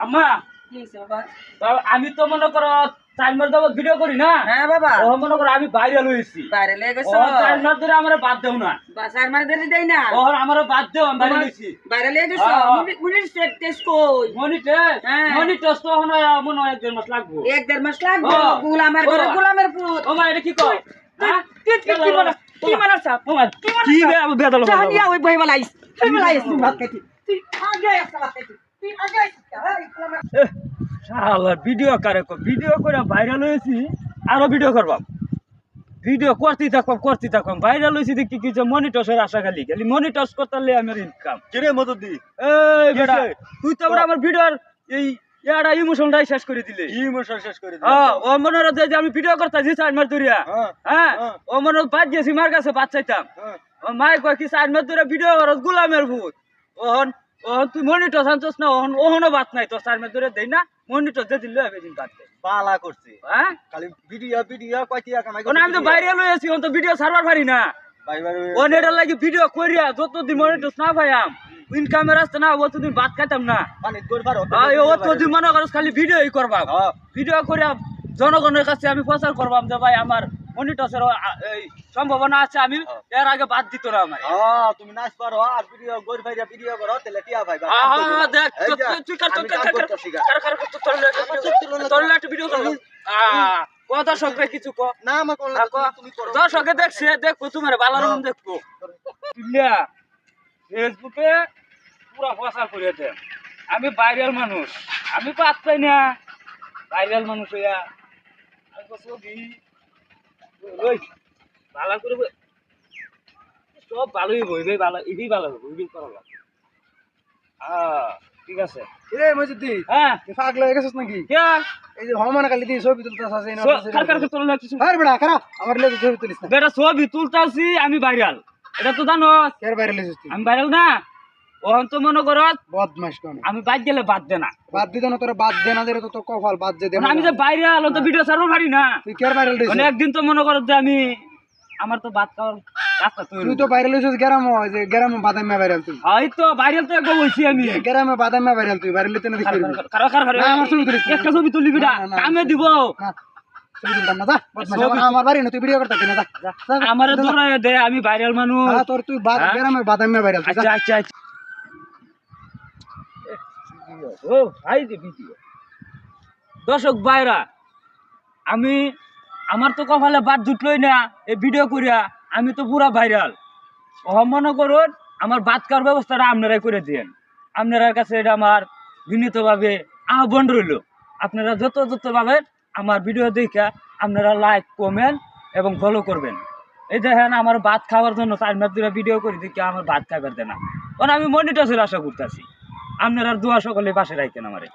আম্মা আমি তো মনে করো টাইমার দাও ভিডিও করি না। হ্যাঁ বাবা ও মনে করো আমি ভাইরাল হইছি ভাইরাল হয়ে গেছো টাইমার ধরে আমারে বাদ দাও না বাসার মার ধরে দেই না ও আমারে বাদ দাও আমি ভাইরাল হইছি ভাইরাল হয়ে গেছো মুনির সেট টেস্ট কই মনিটর তো মনে হয় মনে হয় 1.5 মাস লাগবে 1.5 মাস লাগবে গোলামের ঘরে গোলামের পুত ও মা এটা কি কয় কি বলা কি মানার সাপ কি বে আবু বেদাল চাহানিয়া ওই ভাই বলাইস ভাত খাইতি তুই আগে আসা ভাত খাইতি তুই আগে আসা শালা ভিডিও ভিডিও করে ভাইরাল হয়েছি আরো ভিডিও করবাম ভিডিও করতে থাকবাম ভাইরাল হয়েছি দেখি কি যে মনিটসের আশা খালি মনিটস করতে আমার ইনকাম কিরে মদদি এই বেটা তুই তো আমার ভিডিওর এই ইয়াটা ইমোশনটাই শেষ করে দিলে ইমোশন শেষ করে দিলি হ্যাঁ ও মনে হচ্ছে যে আমি ভিডিও করতেছি সাইড মার দরিয়া হ্যাঁ ও মনে বাদ গেছি মার কাছে বাদ চাইতাম ও মাই কয় কি সাইড মার দরিয়া ভিডিও করস গোলামের ভূত ওহন ওহন তুই মনিটর আনছস না ওহন ওহনো বাত নাই তোর সাইড মার দরিয়া দেই না মনিটর দিয়ে দিলে হবে দিন বাদ পালা করছে হ্যাঁ খালি ভিডিও কয়টিয়া কামাই কোন আমি তো ভাইরাল হয়েছি ওন তো ভিডিও সার্ভার পারি না ভাই ভাই ও নেটার লাগি ভিডিও করিয়া যতদিন মনিটর না পাইয়াম ইনকামের রাস্তা না ও তুই বাদ খাইতাম না পানি গোল পারো ও তো তুই মনে করস খালি ভিডিওই করবা ভিডিও করিয়া জনগণের কাছে আমি প্রচার করবাম যে ভাই আমার মনিটসের এই সম্ভাবনা আছে আমি এর আগে বাদ দিত না আমার তুমি নাচ পারো আর ভিডিও গোল ভাইরা ভিডিও করো তাহলে টিয়া ভাই দেখ তুই তোর একটা ভিডিও কর ক দর্শকরে কিছু ক না আমার কোন তুমি করো দর্শকে দেখছে দেখবো তোমার ভালো রকম দেখবো ফেসবুকে পুরা প্রচার করে দেন আমি ভাইরাল মানুষ আমি বাদ পাই না ভাইরাল মানুষ হইয়া ছবি ভালো করে সব ভালোই বইবে ভালো ইবি ভালো হবে ইবি করা লাগবে ঠিক আছে এ মজিদি হ্যাঁ পাগল হয়ে গেছস নাকি কে এই যে হমান কালি দি ছবি তুলতাছ আছে না কার তোলা কিছু আরে বড়া খারা আমার লেগে ছবি তুলিস না বেটা ছবি তুলতাছি আমি ভাইরাল এটা তো জানো কের বাইরে লেছিস তুই আমি ভাইরাল না ওহন তো মনে করো বদমাশ কোন আমি বাদ গেলে বাদ দে না বাদ দিতে না তোরা বাদ দে না দে তো কপাল বাদ দে আমি যে ভাইরাল তো ভিডিও ছাড়বো পারি না তুই কের বাইরে লেছিস মানে একদিন তো মনে করো যে আমি আমার তো ভাত খাওয়ার রাস্তা তৈরি তুই তো বাইরে লেছিস গ্রামে বাদামে ভাইরাল তুই হয়তো ভাইরাল তো একবার বলছি আমি গ্রামে বাদামে ভাইরাল তুই বাইরে লেতে না দেখি আমার ছবি তুলিস একটা ছবি তুলি বিটা কামে দিব ছবি তুলতাম না যা আমার বাড়ি না তুই ভিডিও করতে না যা আমার ধরায় দে আমি ভাইরাল মানুষ তোর তুই গ্রামে বাদামে ভাইরাল তুই আচ্ছা আচ্ছা আচ্ছা ও ভাই যে ভিডিও দর্শক ভাইরা আমি আমার তো কপালে বাদ জুটলই না এই ভিডিও করিয়া আমি তো পুরা ভাইরাল মনে করুন আমার বাদ খাওয়ার ব্যবস্থাটা আপনারাই করে দিয়েন আপনার কাছে এটা আমার বিনীতভাবে আহ্বান রইল আপনারা যতভাবে আমার ভিডিও দেখা আপনারা লাইক কমেন্ট এবং ফলো করবেন এই দেখেন আমার ভাত খাওয়ার জন্য 4 মাস ধরে ভিডিও করি দেখি আমার ভাত খাইবার দেয় না কারণ আমি মনিটসের আশা করতেছি আপনারা দোয়া সকলে পাশে রাখেন আমারে।